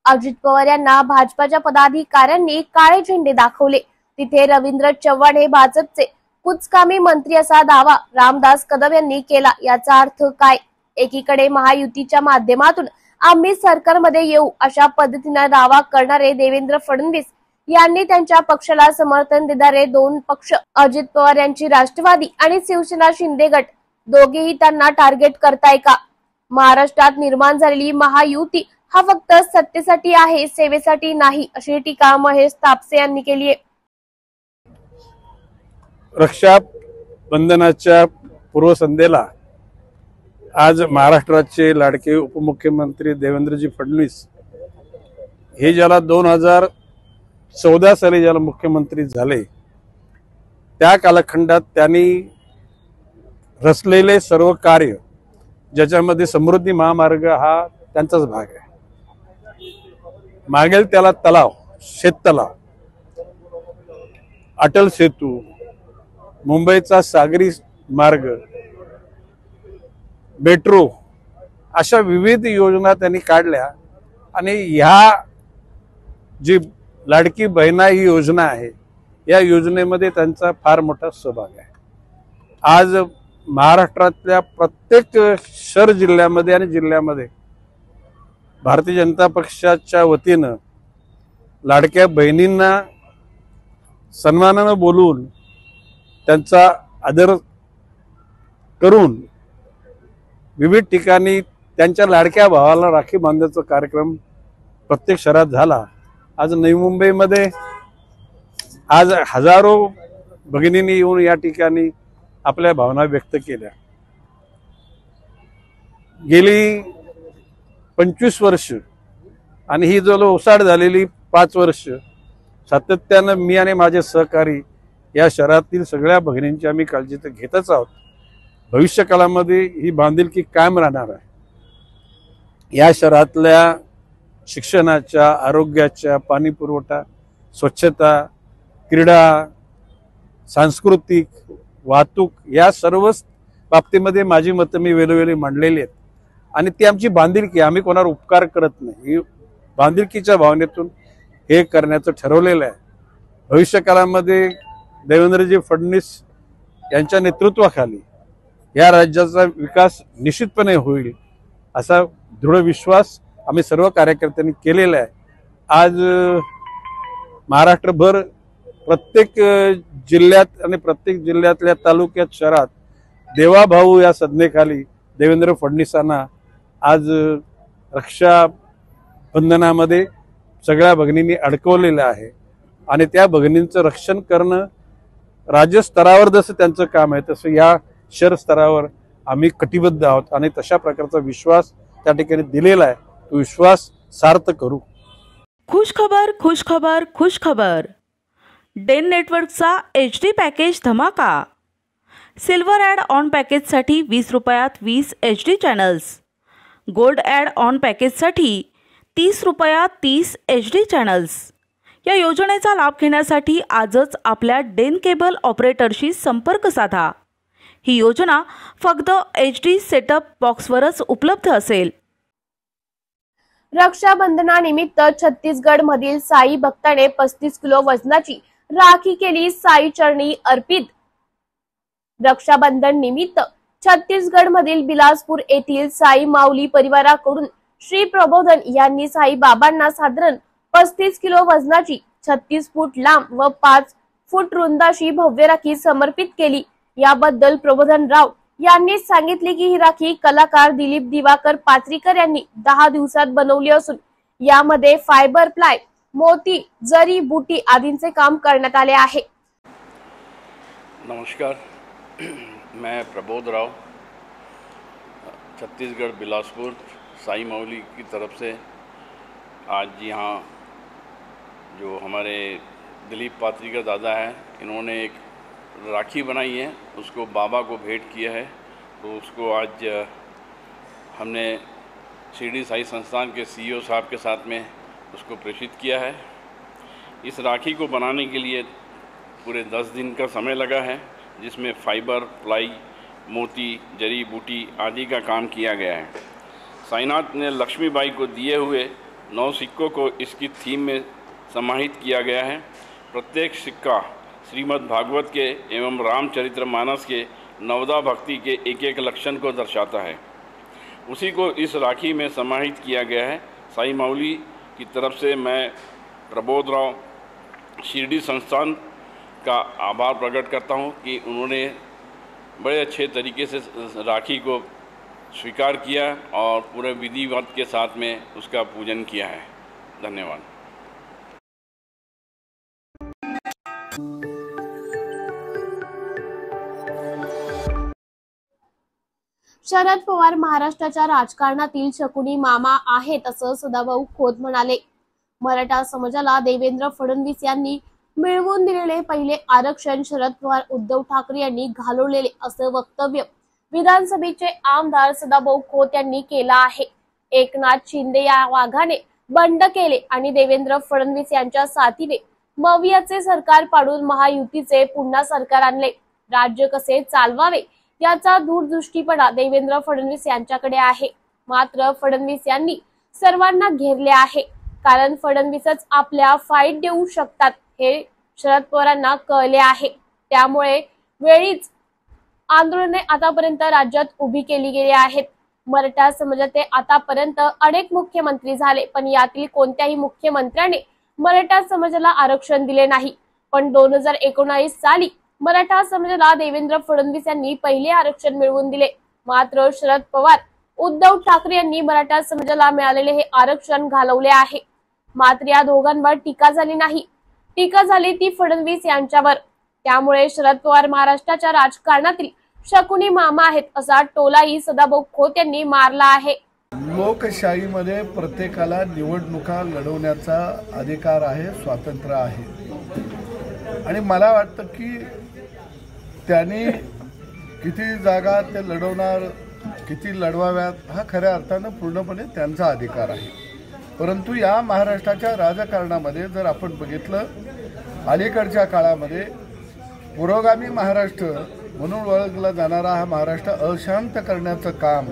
अजित पवार यांना भाजपाच्या पदाधिकाऱ्यांनी काळे झेंडे दाखवले. तिथे रवींद्र चव्हाण हे भाजपचे कुचकामी मंत्री असा दावा रामदास कदम यांनी केला. याचा अर्थ काय? एकीकडे महायुतीच्या माध्यमातून आम्ही सरकारमध्ये येऊ अशा पद्धतीने दावा करणारे देवेंद्र फडणवीस यांनी त्यांच्या पक्षाला समर्थन देणारे दोन पक्ष अजित पवार यांची राष्ट्रवादी आणि शिवसेना शिंदे गट दोघेही त्यांना टार्गेट करताय का? महाराष्ट्रात निर्माण झालेली महायुती हा फक्त सत्तेसाठी आहे, सेवेसाठी नाही, अशी टीका महेश तापसे यांनी केली आहे. रक्षाबंधनाच्या पूर्वसंध्येला आज महाराष्ट्राचे लाडके उपमुख्यमंत्री देवेंद्रजी फडणवीस हे ज्याला 2014 साली ज्याला मुख्यमंत्री झाले त्या कालखंडात त्यांनी रचलेले सर्व कार्य, ज्याच्यामध्ये समृद्धी महामार्ग हा त्यांचाच भाग आहे. मागेल त्याला तलाव, शेततलाव, अटल सेतू, मुंबईचा सागरी मार्ग, मेट्रो, अशा विविध योजना त्यांनी काढल्या. आणि ह्या जी लाडकी बहिणा ही योजना आहे या योजनेमध्ये त्यांचा फार मोठा सहभाग आहे. आज महाराष्ट्रातल्या प्रत्येक शहर जिल्ह्यामध्ये आणि जिल्ह्यामध्ये भारतीय जनता पक्षाच्या वतीनं लाडक्या बहिणींना सन्मानानं बोलून त्यांचा आदर करून विविध ठिकाणी त्यांच्या लाडक्या भावाला राखी बांधण्याचा कार्यक्रम प्रत्येक शहरात झाला. आज नवी मुंबईमध्ये आज हजारो भगिनींनी येऊन या ठिकाणी आपल्या भावना व्यक्त केल्या. गेली 25 वर्ष आणि ही जो ओसाड झालेली 5 वर्ष सातत्यानं मी आणि माझे सहकारी या शहरातील सगळ्या भगिनींची आम्ही काळजी तर घेतच आहोत. भविष्य काळामध्ये ही बांधिलकी कायम राहणार आहे. या शहरातल्या शिक्षणाच्या, आरोग्याच्या, पाणी पुरवठा, स्वच्छता, क्रीडा, सांस्कृतिक, वाहतूक या सर्व बाबतीमध्ये माझी मतं मी वेळोवेळी मांडलेली आहेत. आणि ती आमची बांधिलकी, आम्ही कोणावर उपकार करत नाही, ही बांधिलकीच्या भावनेतून हे करण्याचं ठरवलेलं आहे. भविष्य काळामध्ये देवेंद्रजी फडणवीस यांच्या नेतृत्वाखाली या राज्याचा विकास निश्चितपणे होईल असा दृढ विश्वास आम्ही सर्व कार्यकर्त्यांनी केलेला आहे. आज महाराष्ट्रभर प्रत्येक जिल्ह्यात आणि प्रत्येक जिल्ह्यातल्या तालुक्यात, शहरात देवाभाऊ या संज्ञेखाली देवेंद्र फडणवीसांना आज रक्षाबंधनामध्ये सगळ्या भगिनींनी अडकवलेलं आहे. आणि त्या भगिनींचं रक्षण करणं राज्यस्तरावर जसं त्यांचं काम आहे तसं या शहर स्तरावर आम्ही कटिबद्ध आहोत आणि तशा प्रकारचा विश्वास त्या ठिकाणी दिलेला आहे, तो विश्वास सार्थ करू. खुश खबर, खुश खबर, खुश खबर. डेन नेटवर्कचा HD पॅकेज धमाका. सिल्वर ॲड ऑन पॅकेजसाठी 20 रुपयात 20 HD channels. Gold add on पॅकेजसाठी 30 रुपयात 30 HD चॅनल्स. या योजनेचा लाभ घेण्यासाठी आजच आपल्या डेन केबल ऑपरेटरशी संपर्क साधा. ही योजना फक्त HD सेटअप बॉक्सवरच उपलब्ध असेल. रक्षाबंधनानिमित्त छत्तीसगड मधील साई भक्ताने 35 किलो वजनाची राखी केली साई चरणी अर्पित. रक्षाबंधन निमित्त छत्तीसगड मधील बिलासपूर येथील साई माऊली परिवाराकडून श्री प्रबोधन यांनी साई बाबांना साधारण 35 किलो वजनाची 36 फूट लांब व 5 फूट रुंद अशी भव्य राखी समर्पित केली. याबद्दल प्रबोधनराव यांनी सांगितले की ही राखी कलाकार दिलीप दिवाकर पात्रीकर यांनी 10 दिवसात बनवली असून यामध्ये फायबर प्लाय, मोती, जरी, बुटी आदींचे काम करण्यात आले आहे. नमस्कार, मैं प्रबोध राव छत्तीसगढ़ बिलासपुर साई माऊली की तरफ से आज यहाँ जो हमारे दिलीप पात्रीकर दादा है, इन्होंने एक राखी बनाई है, उसको बाबा को भेंट किया है. तो उसको आज हमने शिरडी साई संस्थान के CEO साहब के साथ में उसको प्रेषित किया है. इस राखी को बनाने के लिए पूरे 10 दिन का समय लगा है, जिसमें फाइबर, प्लाई, मोती, जड़ी बूटी आदि का काम किया गया है. साईनाथ ने लक्ष्मीबाई को दिए हुए 9 सिक्कों को इसकी थीम में समाहित किया गया है. प्रत्येक सिक्का श्रीमद् भागवत के एवं रामचरितमानस के नवदा भक्ति के एक एक लक्षण को दर्शाता है. उसी को इस राखी में समाहित किया गया है. साई माऊली की तरफ से मैं प्रबोध राव शिरडी संस्थान का आभार प्रकट करता हूं कि उन्होंने बड़े अच्छे तरीके से राखी को स्वीकार किया और पूरे विधिवत के साथ में उसका पूजन किया है. धन्यवाद. शरद पवार महाराष्ट्राच्या राजकारणातील शकुनी मामा आहेत असं सदाभाऊ खोत म्हणाले. मराठा समाजाला देवेंद्र फडणवीस यांनी मिळवून दिलेले पहिले आरक्षण शरद पवार उद्धव ठाकरे यांनी घालवलेले असं वक्तव्य विधानसभेचे आमदार सदाभाऊ खोत यांनी केलं आहे. एकनाथ शिंदे या वाघाने बंड केले आणि देवेंद्र फडणवीस यांच्या साथीने मवियाचे सरकार पाडून महायुतीचे पुन्हा सरकार आणले. राज्य कसे चालवावे याचा दूरदृष्टीपणा देवेंद्र फडणवीस यांच्याकडे आहे. मात्र फडणवीस यांनी सर्वांना घेरले आहे, कारण फडणवीसच आपल्या फाईट देऊ शकतात हे शरद पवारांना कळले आहे. त्यामुळे वेळीच आंदोलने आतापर्यंत राज्यात उभी केली गेली आहेत. मराठा समाजाचे आतापर्यंत अनेक मुख्यमंत्री झाले, पण यातील कोणत्याही मुख्यमंत्र्याने मराठा समाजाला आरक्षण दिले नाही. पण 2019 साली मराठा समाजाला देवेंद्र फडणवीस यांनी पहिले आरक्षण मिळवून दिले. मात्र शरद पवार, उद्धव ठाकरे यांनी मराठा समाजाला मिळालेले हे आरक्षण घालवले आहे. मात्र या दोघांवर टीका झाली नाही. टीका झाली ती फडणवीस यांच्यावर. त्यामुळे शरद पवार महाराष्ट्राच्या राजकारणातील शकुनी मामा आहेत असा टोलाही सदाभाऊ खोत यांनी मारला आहे. लोकशाहीमध्ये प्रत्येकाला निवडणुका लढवण्याचा अधिकार आहे, स्वातंत्र्य आहे. आणि मला वाटतं की त्यांनी किती जागा ते लढवणार, किती लढवाव्यात, हा खऱ्या अर्थानं पूर्णपणे त्यांचा अधिकार आहे. परंतु या महाराष्ट्राच्या राजकारणामध्ये जर आपण बघितलं, अलीकडच्या काळामध्ये पुरोगामी महाराष्ट्र म्हणून ओळखला जाणारा हा महाराष्ट्र अशांत करण्याचं काम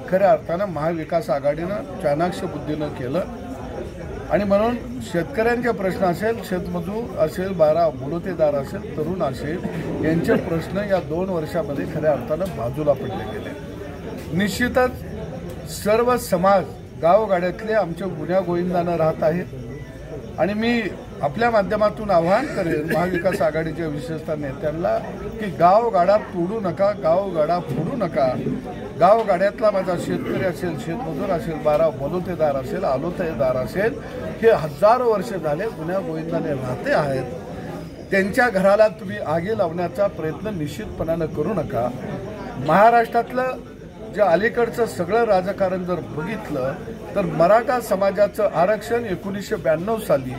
खऱ्या अर्थानं महाविकास आघाडीनं चाणाक्ष बुद्धीनं केलं. आणि म्हणून शेतकऱ्यांचे प्रश्न असेल, शेतमजूर असेल, बलुतेदार असेल, तरुण असेल, यांचे प्रश्न या 2 वर्षामध्ये खऱ्या अर्थानं बाजूला पडले गेले. निश्चितच सर्व समाज गावगाड्यातले आमच्या गुन्ह्या गोविंदानं राहत आहेत. आणि मी आपल्या माध्यमातून आवाहन करेन महाविकास आघाडीच्या विशेषतः नेत्यांना की गावगाडा तोडू नका, गावगाडा फोडू नका. गावगाड्यातला माझा शेतकरी असेल, शेतमजूर असेल, बलुतेदार असेल, आलोतेदार असेल, हे हजारो वर्ष झाले गुन्ह्या गोविंदाने राहते आहेत. त्यांच्या घराला तुम्ही आगी लावण्याचा प्रयत्न निश्चितपणानं करू नका. महाराष्ट्रातलं जे अलीकडचं सगळं राजकारण जर बघितलं तर मराठा समाजाचं आरक्षण 1992 साली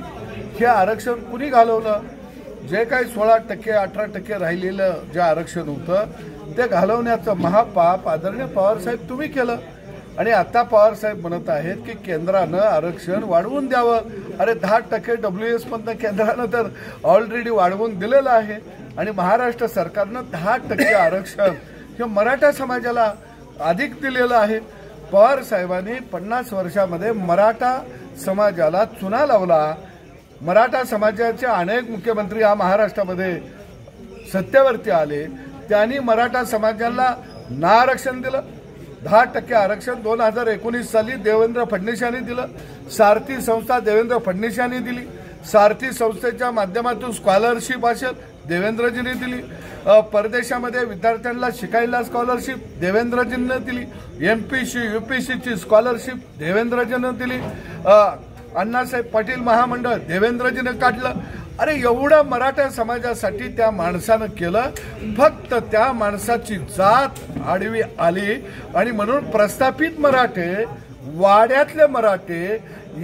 हे आरक्षण कुणी घालवलं? जे काही 16% 18% राहिलेलं जे आरक्षण होतं ते घालवण्याचं महापाप आदरणीय पवारसाहेब तुम्ही केलं. आणि आता पवारसाहेब म्हणत आहेत की केंद्रानं आरक्षण वाढवून द्यावं. अरे 10% WS मधनं केंद्रानं तर ऑलरेडी वाढवून दिलेलं आहे आणि महाराष्ट्र सरकारनं 10% आरक्षण हे मराठा समाजाला अधिक दिलेलं आहे. पवार साहेबांनी 50 वर्षामध्ये मराठा समाजाला चुना लावला. मराठा समाजाचे अनेक मुख्यमंत्री या महाराष्ट्रामध्ये सत्तेवरती आले. त्यांनी मराठा समाजाला ना आरक्षण दिलं. 10% आरक्षण 2019 साली देवेंद्र फडणवीस यांनी दिलं. सारथी संस्था देवेंद्र फडणवीस यांनी दिली. सारथी संस्थेच्या माध्यमातून स्कॉलरशिप असेल देवेंद्रजींनी दिली. परदेशामध्ये विद्यार्थ्यांना शिकायला स्कॉलरशिप देवेंद्रजींनी दिली. MPC UPCची स्कॉलरशिप देवेंद्रजींनी दिली. अण्णासाहेब पाटील महामंडळ देवेंद्रजीने काढलं. अरे एवढं मराठा समाजासाठी त्या माणसानं केलं. फक्त त्या माणसाची जात आडवी आली आणि म्हणून प्रस्थापित मराठे वाड्यातले मराठे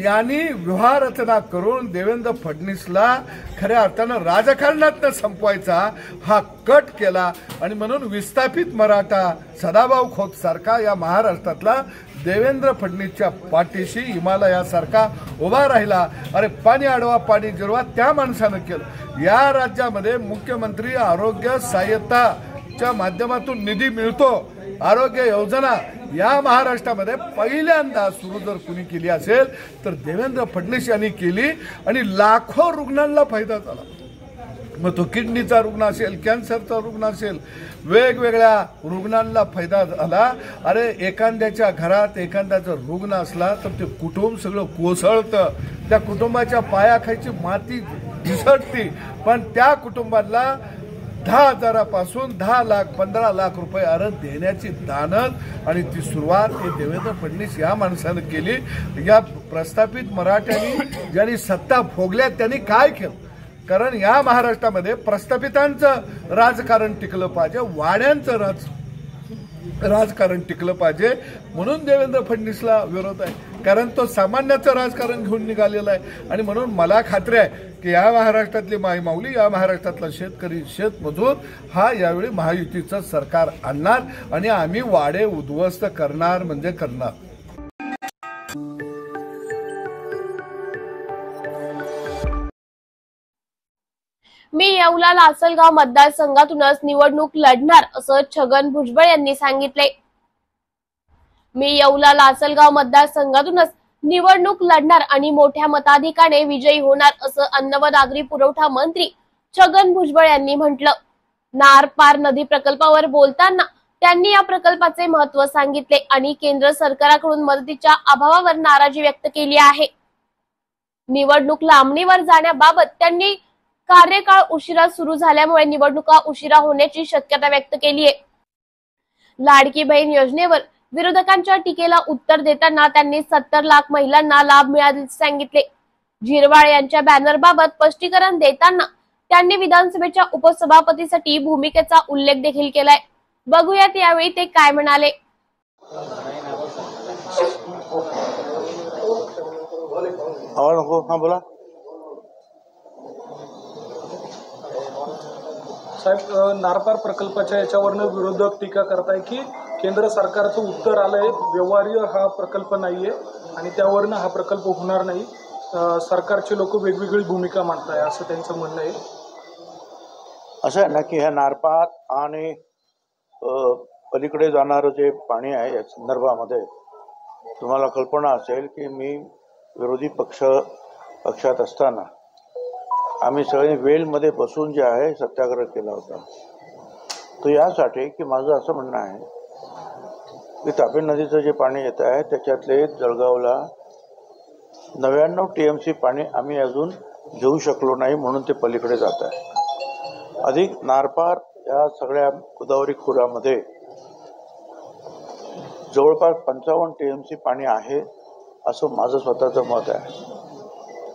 यांनी व्यूहरचना करून देवेंद्र फडणवीसला खऱ्या अर्थानं राजकारणातनं संपवायचा हा कट केला. आणि म्हणून विस्थापित मराठा सदाभाऊ खोत सारखा या महाराष्ट्रातला देवेंद्र फडणवीसच्या पाठीशी हिमालयासारखा उभा राहिला. अरे पाणी अडवा पाणी जिरवा त्या माणसानं केलं. या राज्यामध्ये मुख्यमंत्री आरोग्य सहाय्यताच्या माध्यमातून निधी मिळतो. आरोग्य योजना या महाराष्ट्रामध्ये पहिल्यांदा सुरू जर कुणी केली असेल तर देवेंद्र फडणवीस यांनी केली आणि लाखो रुग्णांना फायदा झाला. मग तो किडनीचा रुग्ण असेल, कॅन्सरचा रुग्ण असेल, वेगवेगळ्या रुग्णांना फायदा झाला. अरे एखाद्याच्या घरात एखाद्याचा रुग्ण असला तर ते कुटुंब सगळं कोसळतं. त्या कुटुंबाच्या पायाखालची माती घिसटती. पण त्या कुटुंबाला 10,000पासून 10 लाख 15 लाख रुपये अर्ज देण्याची दानत आणि ती सुरुवात हे देवेंद्र फडणवीस या माणसानं केली. या प्रस्थापित मराठ्यांनी ज्यांनी सत्ता भोगल्या त्यांनी काय केलं? कारण या महाराष्ट्रामध्ये प्रस्थापितांचं राजकारण टिकलं पाहिजे, वाड्यांचं राजकारण टिकलं पाहिजे. म्हणून देवेंद्र फडणवीसला विरोध आहे. कारण तो सामान्याचं राजकारण घेऊन निघालेलं आहे. आणि म्हणून मला खात्री आहे की या महाराष्ट्रातली मायमाऊली, या महाराष्ट्रातला शेतकरी शेतमजूर हा यावेळी महायुतीचं सरकार आणणार आणि आम्ही वाडे उद्ध्वस्त करणार म्हणजे करणार. मी येवला लासलगाव मतदारसंघातूनच निवडणूक लढणार असं छगन भुजबळ यांनी सांगितले. मी येवला लासलगाव मतदारसंघातूनच निवडणूक लढणार आणि मोठ्या मताधिक्याने विजयी होणार असं अन्न व नागरी पुरवठा मंत्री छगन भुजबळ यांनी म्हटलं. नार पार नदी प्रकल्पावर बोलताना त्यांनी या प्रकल्पाचे महत्त्व सांगितले आणि केंद्र सरकारकडून मदतीच्या अभावावर नाराजी व्यक्त केली आहे. निवडणूक लांबणीवर जाण्याबाबत त्यांनी कार्यकाळ उशिरा सुरू झाल्यामुळे निवडणुका उशिरा होण्याची शक्यता व्यक्त केली आहे. लाडकी बहीण योजनेवर विरोधकांच्या टीकेला उत्तर देताना त्यांनी 70 लाख महिलांना लाभ मिळाल्याचे सांगितले. झिरवाळ यांच्या बॅनरबाबत स्पष्टीकरण देताना त्यांनी विधानसभेच्या उपसभापतीसाठी भूमिकेचा उल्लेख देखील केलाय. बघूयात यावेळी ते काय म्हणाले. बोला साहेब, नारपार प्रकल्पाच्या याच्यावरनं विरोधक टीका करताय की केंद्र सरकारचं उत्तर आलंय व्यवहार्य हा प्रकल्प नाहीये आणि त्यावरनं हा प्रकल्प होणार नाही. सरकारचे लोक वेगवेगळी भूमिका मांडताय असं त्यांचं म्हणणं आहे. असं आहे ना की ह्या नारपार आणि पलीकडे जाणारं जे पाणी आहे या संदर्भामध्ये तुम्हाला कल्पना असेल की मी विरोधी पक्षात असताना आम्ही सगळे वेलमध्ये बसून जे आहे सत्याग्रह केला होता. तो यासाठी की माझं असं म्हणणं आहे की तापी नदीचं जे पाणी येत आहे त्याच्यातले जळगावला 99 TMC पाणी आम्ही अजून घेऊ शकलो नाही म्हणून ते पलीकडे जात आहे. अधिक नारपार या सगळ्या गोदावरी खोऱ्यामध्ये जवळपास 55 TMC पाणी आहे असं माझं स्वतःचं मत आहे,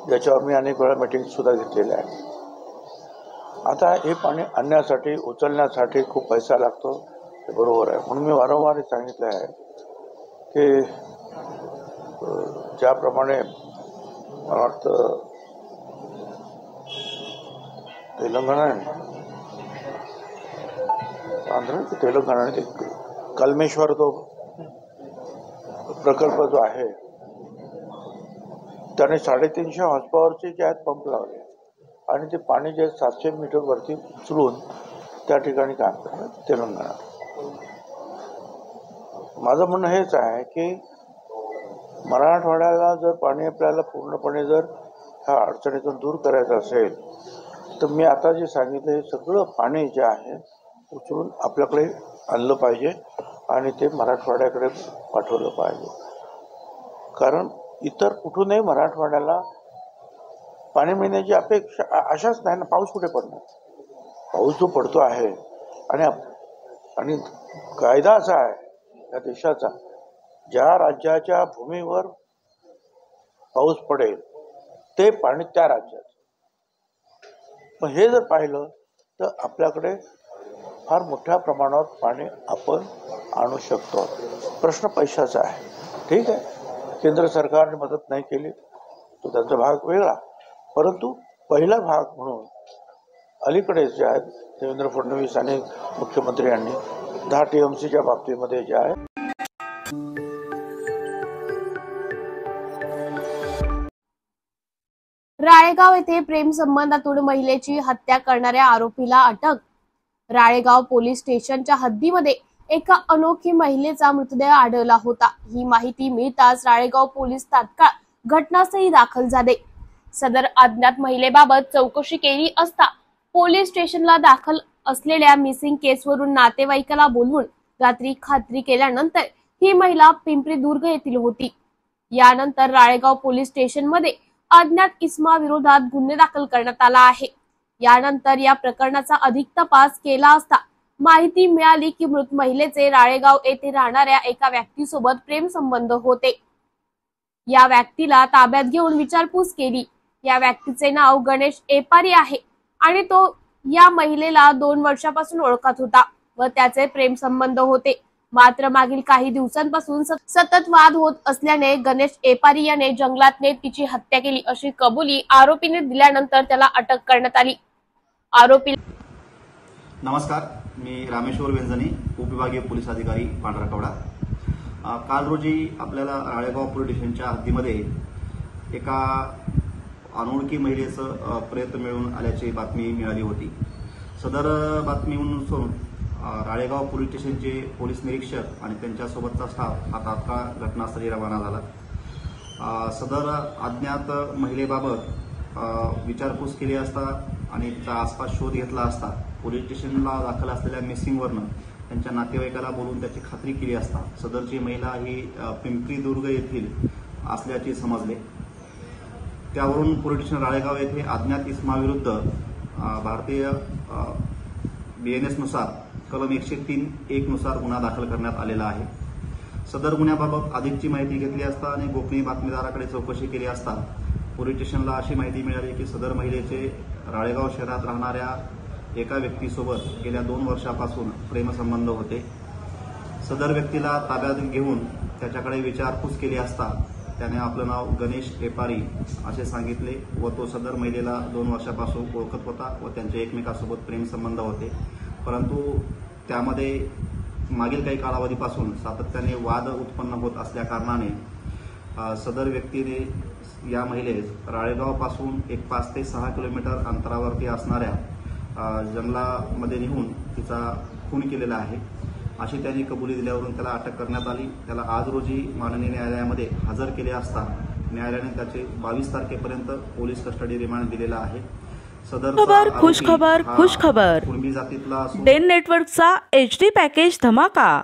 ज्याच्यावर मी अनेक वेळा मीटिंग सुद्धा घेतलेल्या आहे. आता हे पाणी आणण्यासाठी उचलण्यासाठी खूप पैसा लागतो. ते बरोबर आहे. म्हणून मी वारंवार सांगितलं आहे की ज्याप्रमाणे मला वाटतं तेलंगणाने कलमेश्वर तो प्रकल्प जो आहे त्याने 350 हॉर्स पॉवरचे जे आहेत पंप लावले आणि ते पाणी जे 700 मीटर वरती उचलून त्या ठिकाणी काम करतात तेलंगणा. माझं म्हणणं हेच आहे की मराठवाड्याला जर पाणी आपल्याला पूर्णपणे जर ह्या अडचणीतून दूर करायचं असेल तर मी आता जे सांगितलं हे सगळं पाणी जे आहे उचलून आपल्याकडे आणलं पाहिजे आणि ते मराठवाड्याकडे पाठवलं पाहिजे. कारण इतर कुठूनही मराठवाड्याला पाणी मिळण्याची अपेक्षा आशाच नाही ना. पाऊस कुठे पडणार? पाऊस जो पडतो आहे आणि कायदा असा आहे या देशाचा, ज्या राज्याच्या भूमीवर पाऊस पडेल ते पाणी त्या राज्यात. पण हे जर पाहिलं तर आपल्याकडे फार मोठ्या प्रमाणावर पाणी आपण आणू शकतो. प्रश्न पैशाचा आहे. ठीक आहे, केंद्र सरकारने मदत नाही केली तो त्यांचा भाग वेगळा, परंतु पहिला भाग म्हणून अलीकडेच जे आहेत देवेंद्र फडणवीस आणि मुख्यमंत्री यांनी 10 TMCच्या बाबतीमध्ये जे आहे राळेगाव येथे प्रेम संबंधातून महिलेची हत्या करणाऱ्या आरोपीला अटक. राळेगाव पोलीस स्टेशनच्या हद्दीमध्ये एका अनोखी महिलेचा मृतदेह आढळला होता. ही माहिती मिळताच राळेगाव पोलीस तात्काळ घटनास्थळी दाखल झाले. सदर अज्ञात महिलेबाबत चौकशी केली असता पोलीस स्टेशनला दाखल असलेल्या मिसिंग केसवरून नातेवाईकाला बोलवून रात्री खात्री केल्यानंतर ही महिला पिंपरी-दुर्ग येथील होती. यानंतर राळेगाव पोलीस स्टेशनमध्ये अज्ञात इसमा विरोधात गुन्हे दाखल करण्यात आला आहे. यानंतर या प्रकरणाचा अधिक तपास केला असता माहिती मिळाली की मृत महिलेचे राळेगाव येथे राहणाऱ्या एका व्यक्तीसोबत प्रेम संबंध होते. या व्यक्तीला ताब्यात घेऊन विचारपूस केली. या व्यक्तीचे नाव गणेश एपारी आहे आणि तो या महिलेला 2 वर्षापासून ओळखत होता व त्याचे प्रेम संबंध होते. मात्र मागील काही दिवसांपासून सतत वाद होत असल्याने गणेश एपारी याने जंगलात नेत तिची हत्या केली अशी कबुली आरोपीने दिल्यानंतर त्याला अटक करण्यात आली. आरोपी नमस्कार, मी रामेश्वर वेंजणी, उपविभागीय पोलीस अधिकारी पांढरकवडा. काल रोजी आपल्याला राळेगाव पोलीस स्टेशनच्या हद्दीमध्ये एका अनोळखी महिलेचं प्रेत मिळून आल्याची बातमी मिळाली होती. सदर बातमीनुसार राळेगाव पोलीस स्टेशनचे पोलीस निरीक्षक आणि त्यांच्यासोबतचा स्टाफ हा तात्काळ घटनास्थळी रवाना झाला. सदर अज्ञात महिलेबाबत विचारपूस केली असता आणि तिचा आसपास शोध घेतला असता पोलीस स्टेशनला दाखल असलेल्या मिसिंगवरनं त्यांच्या नातेवाईकाला बोलून त्याची खात्री केली असता सदरची महिला ही पिंपरी-दुर्ग येथील असल्याचे समजले. त्यावरून पोलीस स्टेशन राळेगाव येथे अज्ञात इसमाविरुद्ध भारतीय BNS नुसार कलम 103(1) नुसार गुन्हा दाखल करण्यात आलेला आहे. सदर गुन्ह्याबाबत अधिकची माहिती घेतली असता आणि गोपनीय बातमीदाराकडे चौकशी केली असता पोलीस स्टेशनला अशी माहिती मिळाली की सदर महिलेचे राळेगाव शहरात राहणाऱ्या एका व्यक्तीसोबत गेल्या 2 वर्षापासून प्रेमसंबंध होते. सदर व्यक्तीला ताब्यात घेऊन त्याच्याकडे विचारपूस केली असता त्याने आपलं नाव गणेश एपारी असे सांगितले व तो सदर महिलेला 2 वर्षापासून ओळखत होता व त्यांचे एकमेकांसोबत प्रेमसंबंध होते. परंतु त्यामध्ये मागील काही कालावधीपासून सातत्याने वाद उत्पन्न होत असल्या कारणाने सदर व्यक्तीने या महिलेस राळेगावपासून एक 5 ते 6 किलोमीटर अंतरावरती असणाऱ्या जंगलामध्ये नेऊन तिचा खून केलेला आहे अशी त्यांनी कबुली दिल्यावरून त्याला अटक करण्यात आली. त्याला आज रोजी माननीय न्यायालयामध्ये हजर केले असता न्यायालयाने त्याचे 22 तारखेपर्यंत पोलीस कस्टडी रिमांड दिलेला आहे. खबर खुश खबर डेन नेटवर्कचा HD पॅकेज धमाका.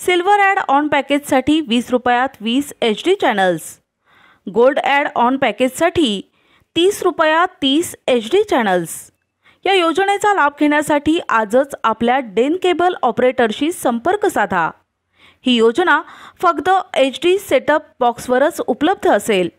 सिल्वर ॲड ऑन पॅकेजसाठी 20 रुपयात 20 HD channels. Gold add on पॅकेजसाठी 30 रुपयात 30 HD चॅनल्स. या योजनेचा लाभ घेण्यासाठी आजच आपल्या डेन केबल ऑपरेटरशी संपर्क साधा. ही योजना फक्त HD सेटअप बॉक्सवरच उपलब्ध असेल.